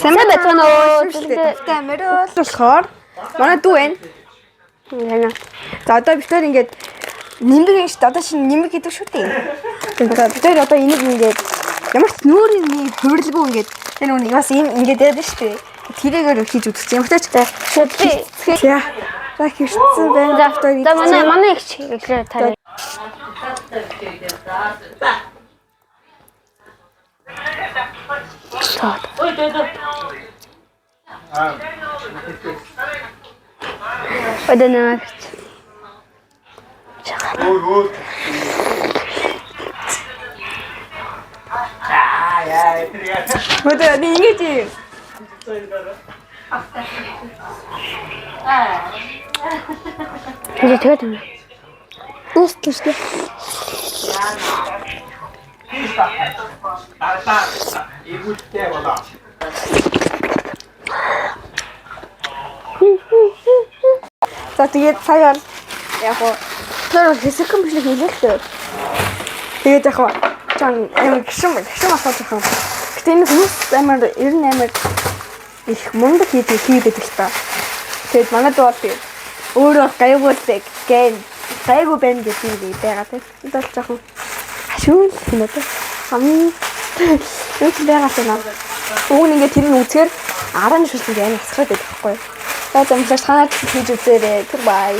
Сайн байна уу? Тэмээр болохоор манай дүү байна. За одоо бид тээр ингээд нимбэг юм шүү дээ. Одоо шинэ нимбэг гэдэг шүү дээ. Тэгээд бид тээр одоо энийг ингээд ямар ч нүүрийн хувирлгүй ингээд тэр нүг бас юм ингээд байдаг шүү дээ. Тэрийгээр хийж үзчих юм. Ямарч Шүтээ. за хэрцэн байна. За манай их чиглэлээр тарай. Өдөө нэр. Өдөө ингэж юм. Тэгэж тэгээд юм. Үст гэж. За тэгээд сая яг гоо тэр хэсэгэн биш хэлээ. Тэгээд яг гоо чам гişм асууж байгаа юм. Гэтэ энэ хүмүүс амар 98 их мундаг хийдэг л та. Тэгээд манайд бол өөрөө гайгуулдаг гэн гайгүй байна гэдэг юм байгаа тийм. Энэ бол жоохон ашгүй юм байна. Хамгийн юу байгаа юм. Уг нь ингээд тэр нь үзэхээр араа нь шүлдэг амар хасгаад байдаг байхгүй юу? За замлаж танаад хийж үзээрэй. Тэр бай.